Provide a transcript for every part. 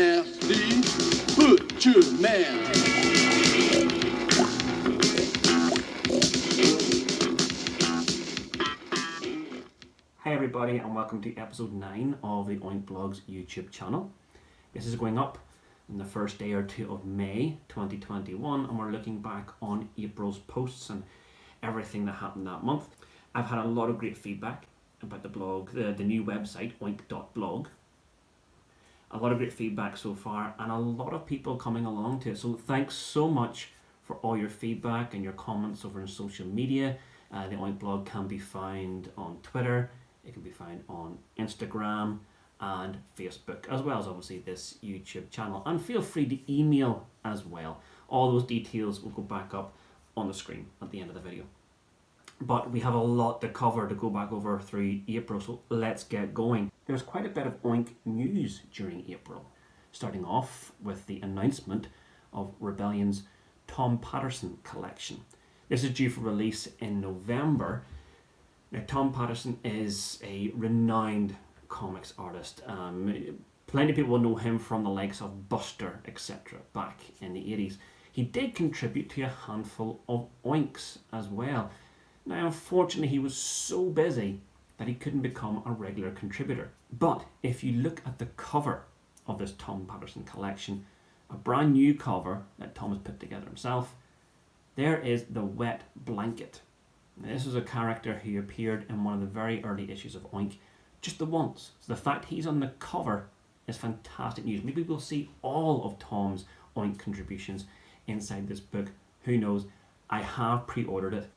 nasty butcher man. Hi everybody, and welcome to episode 9 of the OiNK Blog's YouTube channel. This is going up on the first day or two of May 2021, and we're looking back on April's posts and everything that happened that month. I've had a lot of great feedback about the blog, the new website, OiNK.blog. A lot of great feedback so far, and a lot of people coming along to it. So thanks so much for all your feedback and your comments over on social media. The OiNK blog can be found on Twitter, it can be found on Instagram and Facebook, as well as obviously this YouTube channel. And feel free to email as well. All those details will go back up on the screen at the end of the video. But we have a lot to cover to go back over through April, so let's get going. There's quite a bit of OiNK news during April, starting off with the announcement of Rebellion's Tom Patterson collection. This is due for release in November. Now, Tom Patterson is a renowned comics artist. Plenty of people will know him from the likes of Buster, etc. back in the 80s. He did contribute to a handful of OiNKs as well. Now, unfortunately, he was so busy that he couldn't become a regular contributor. But if you look at the cover of this Tom Patterson collection, a brand new cover that Tom has put together himself, there is the Wet Blanket. Now, this is a character who appeared in one of the very early issues of OiNK just the once. So the fact he's on the cover is fantastic news. Maybe we'll see all of Tom's OiNK contributions inside this book. Who knows? I have pre-ordered it.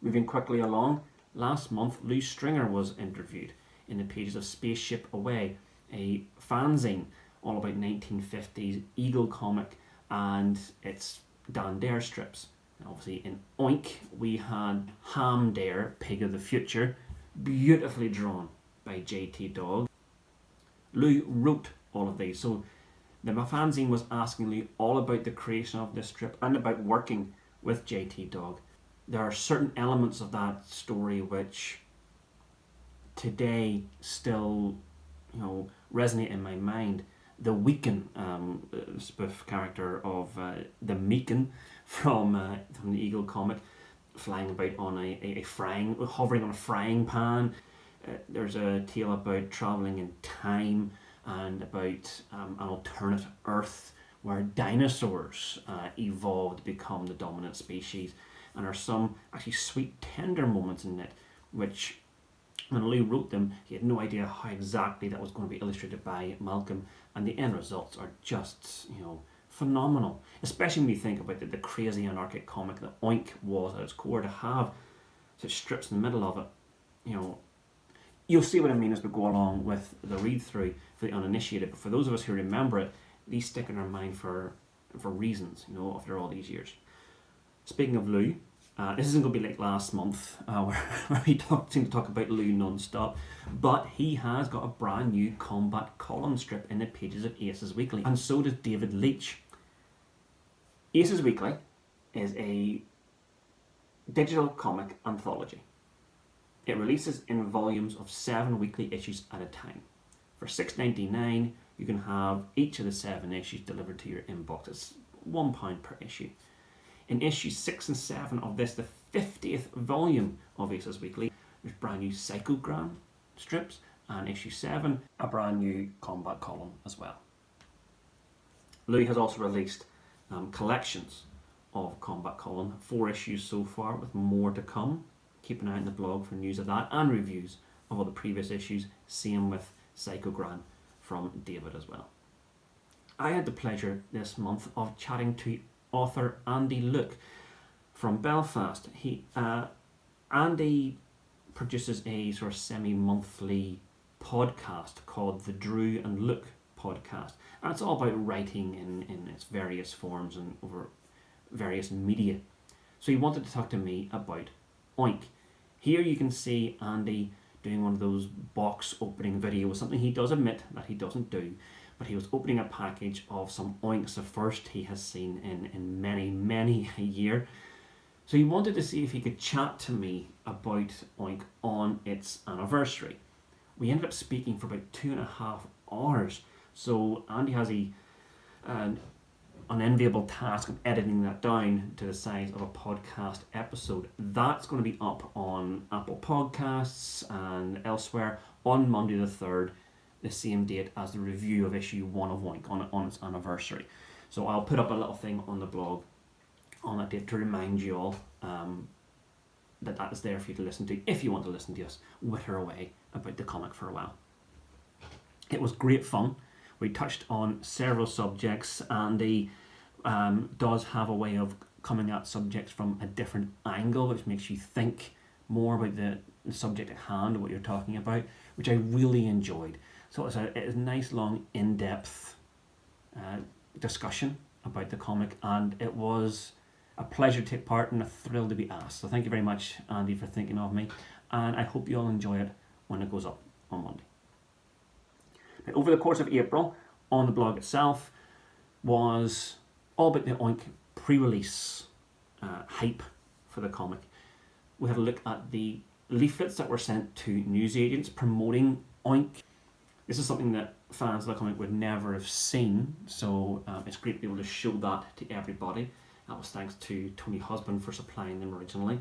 Moving quickly along, last month Lou Stringer was interviewed in the pages of Spaceship Away, a fanzine all about 1950s Eagle comic and its Dan Dare strips. And obviously in OiNK we had Ham Dare, Pig of the Future, beautifully drawn by JT Dog. Lou wrote all of these, so the fanzine was asking Lou all about the creation of this strip and about working with JT Dog. There are certain elements of that story which today still, resonate in my mind. The Weaken, spoof character of the Meekin from the Eagle comic, flying about on hovering on a frying pan. There's a tale about travelling in time and about an alternate Earth where dinosaurs evolved to become the dominant species. And there are some actually sweet, tender moments in it, which when Lou wrote them, he had no idea how exactly that was going to be illustrated by Malcolm, and the end results are just, phenomenal. Especially when you think about the crazy anarchic comic that OiNK was at its core. To have such strips in the middle of it, you'll see what I mean as we go along with the read-through for the uninitiated. But for those of us who remember it, these stick in our mind for reasons, after all these years. Speaking of Lou, this isn't going to be like last month where we seem to talk about Lou non-stop, but he has got a brand new combat column strip in the pages of Aces Weekly, and so does David Leitch. Aces Weekly is a digital comic anthology. It releases in volumes of 7 weekly issues at a time. For $6.99, you can have each of the 7 issues delivered to your inbox. It's £1 per issue. In issues 6 and 7 of this, the 50th volume of Aces Weekly, there's brand new Psychogram strips, and issue 7, a brand new combat column as well. Lou has also released collections of combat column, 4 issues so far, with more to come. Keep an eye on the blog for news of that and reviews of all the previous issues. Same with Psychogram from David as well. I had the pleasure this month of chatting to author Andy Luke from Belfast. Andy produces a sort of semi-monthly podcast called the Drew and Luke podcast, and it's all about writing in its various forms and over various media. So he wanted to talk to me about OiNK. Here you can see Andy doing one of those box opening videos, something he does admit that he doesn't do, but he was opening a package of some OiNKs, the first he has seen in many a year. So he wanted to see if he could chat to me about OiNK on its anniversary. We ended up speaking for about 2.5 hours, So Andy has an unenviable task of editing that down to the size of a podcast episode. That's going to be up on Apple Podcasts and elsewhere on Monday the 3rd, the same date as the review of issue 1 of OiNK on its anniversary. So I'll put up a little thing on the blog on that date to remind you all that is there for you to listen to if you want to listen to us witter away about the comic for a while. It was great fun. We touched on several subjects. Andy does have a way of coming at subjects from a different angle, which makes you think more about the subject at hand, what you're talking about, which I really enjoyed. So it's a nice, long, in-depth discussion about the comic, and it was a pleasure to take part and a thrill to be asked. So thank you very much, Andy, for thinking of me, and I hope you all enjoy it when it goes up on Monday. Now, over the course of April, on the blog itself, was all about the OiNK pre-release hype for the comic. We had a look at the leaflets that were sent to newsagents promoting OiNK. This is something that fans of the comic would never have seen, so it's great to be able to show that to everybody. That was thanks to Tony Husband for supplying them originally.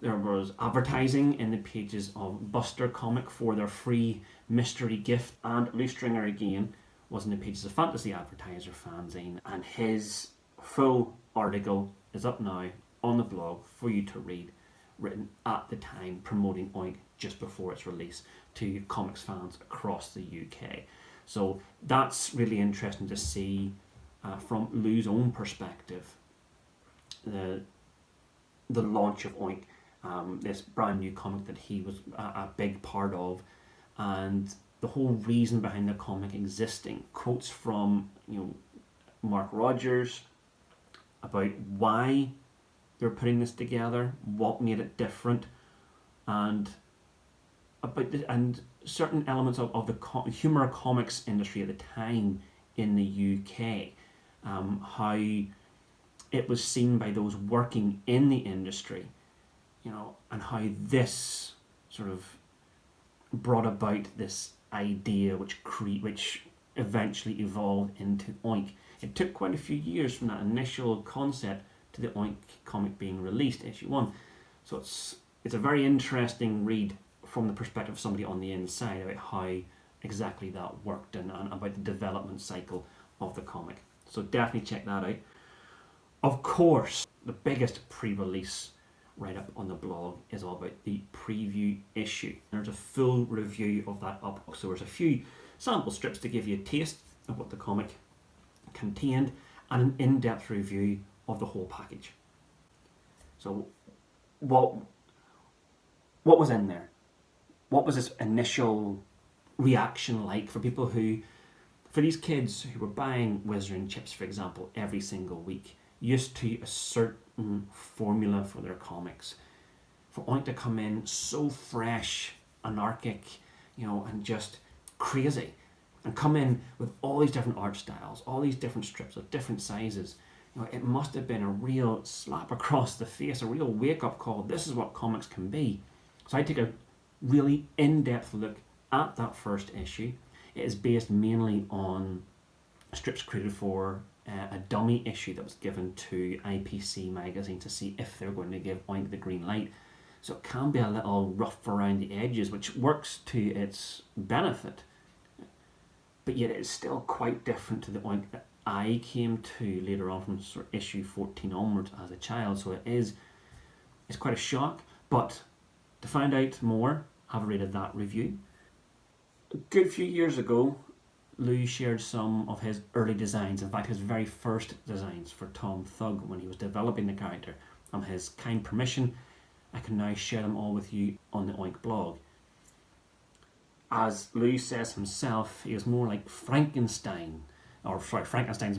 There was advertising in the pages of Buster Comic for their free mystery gift, and Lou Stringer again was in the pages of Fantasy Advertiser fanzine, and his full article is up now on the blog for you to read, written at the time promoting OiNK just before its release to comics fans across the UK. So that's really interesting to see from Lou's own perspective, the launch of OiNK, this brand new comic that he was a big part of, and the whole reason behind the comic existing. Quotes from Mark Rogers about why they're putting this together, what made it different, and about and certain elements of the humor comics industry at the time in the UK, how it was seen by those working in the industry, and how this sort of brought about this idea which eventually evolved into OiNK. It took quite a few years from that initial concept to the OiNK comic being released, issue 1. So it's a very interesting read from the perspective of somebody on the inside about how exactly that worked and about the development cycle of the comic. So definitely check that out. Of course, the biggest pre-release write-up on the blog is all about the preview issue. There's a full review of that up, so there's a few sample strips to give you a taste of what the comic contained and an in-depth review of the whole package. So what was in there? What was this initial reaction like for people for these kids who were buying Wizarding chips, for example, every single week, used to a certain formula for their comics? For OiNK to come in so fresh, anarchic, and just crazy, and come in with all these different art styles, all these different strips of different sizes, it must have been a real slap across the face, a real wake-up call. This is what comics can be. So I take a really in-depth look at that first issue. It is based mainly on strips created for a dummy issue that was given to IPC magazine to see if they're going to give OiNK the green light. So it can be a little rough around the edges, which works to its benefit, but yet it's still quite different to the OiNK that I came to later on from sort of issue 14 onwards as a child. So it's quite a shock. But to find out more, have rated that review. A good few years ago, Lou shared some of his early designs, in fact his very first designs for Tom Thug when he was developing the character. On his kind permission, I can now share them all with you on the OiNK blog. As Lou says himself, he was more like Frankenstein's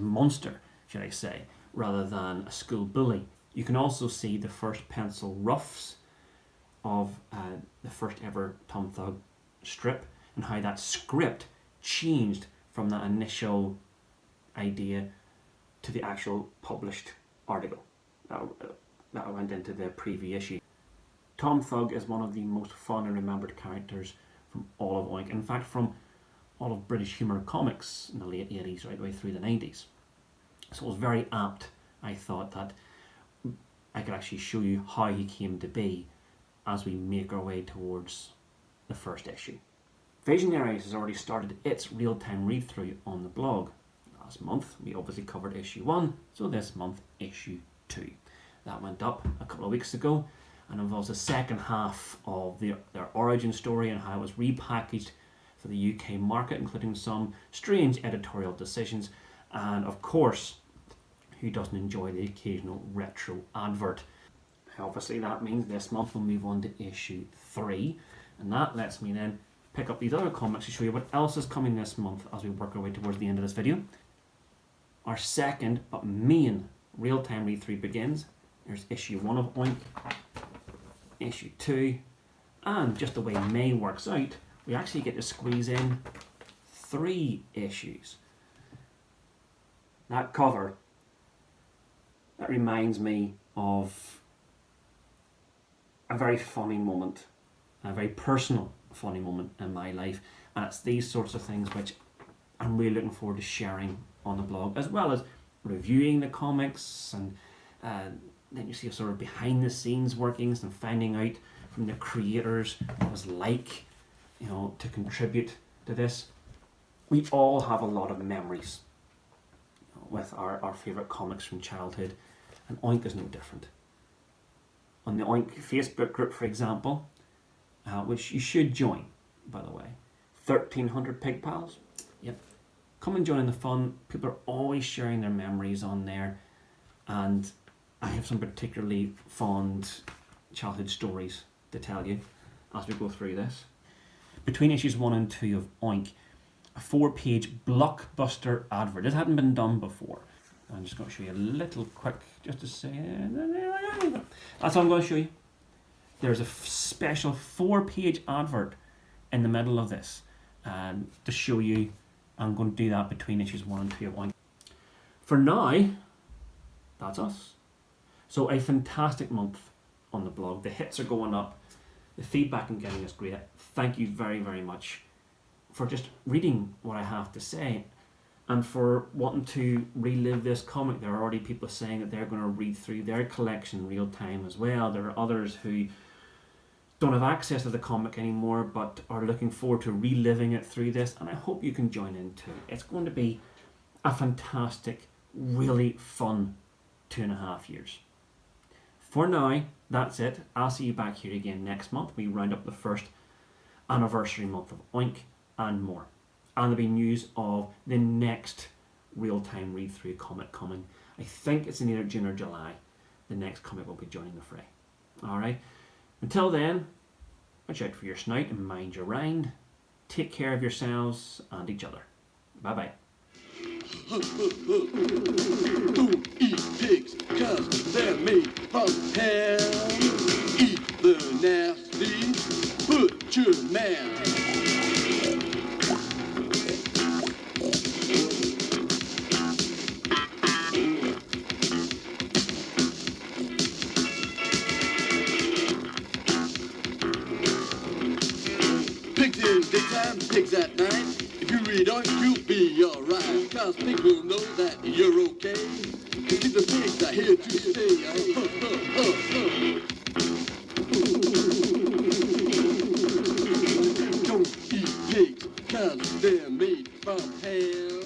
monster, should I say, rather than a school bully. You can also see the first pencil roughs of the first ever Tom Thug strip, and how that script changed from that initial idea to the actual published article that went into the preview issue. Tom Thug is one of the most fun and remembered characters from all of OiNK. In fact, from all of British humour comics in the late 80s right the way through the 90s. So it was very apt, I thought, that I could actually show you how he came to be as we make our way towards the first issue. Visionaries has already started its real-time read-through on the blog. Last month we obviously covered issue 1, so this month issue 2. That went up a couple of weeks ago and involves the second half of their origin story and how it was repackaged for the UK market, including some strange editorial decisions and, of course, who doesn't enjoy the occasional retro advert. Obviously that means this month we'll move on to issue 3, and that lets me then pick up these other comics to show you what else is coming this month as we work our way towards the end of this video. Our second but main real-time read-through begins. There's issue 1 of OiNK, issue 2, and just the way May works out, we actually get to squeeze in 3 issues. That cover, that reminds me of a very funny moment, a very personal funny moment in my life, and it's these sorts of things which I'm really looking forward to sharing on the blog, as well as reviewing the comics, and then you see a sort of behind the scenes workings and finding out from the creators what it was like, you know, to contribute to this. We all have a lot of memories, you know, with our favourite comics from childhood, and OiNK is no different. On the OiNK Facebook group, for example, which you should join, by the way, 1300 Pig Pals. Yep. Come and join in the fun. People are always sharing their memories on there, and I have some particularly fond childhood stories to tell you as we go through this. Between issues 1 and 2 of OiNK, a 4-page blockbuster advert. This hadn't been done before. I'm just going to show you a little quick, just to say, that's all I'm going to show you. There's a special 4-page advert in the middle of this to show you. I'm going to do that between issues 1 and 2 of OiNK. For now, that's us. So a fantastic month on the blog. The hits are going up. The feedback I'm getting is great. Thank you very, very much for just reading what I have to say and for wanting to relive this comic. There are already people saying that they're going to read through their collection real time as well. There are others who don't have access to the comic anymore but are looking forward to reliving it through this, and I hope you can join in too. It's going to be a fantastic, really fun 2.5 years. For now, that's it. I'll see you back here again next month. We round up the first anniversary month of OiNK and more. And there'll be news of the next real-time read-through comic coming. I think it's in either June or July. The next comic will be joining the fray. Alright. Until then, watch out for your snout and mind your rind. Take care of yourselves and each other. Bye-bye. Don't eat pigs, 'cause they're made from ham. Eat the nasty butcher man. Pigs in daytime, pigs at night. If you read on, you'll be alright. 'Cause people know that you're okay. 'Cause the pigs are here to stay. Don't eat pigs, 'cause they're made from ham.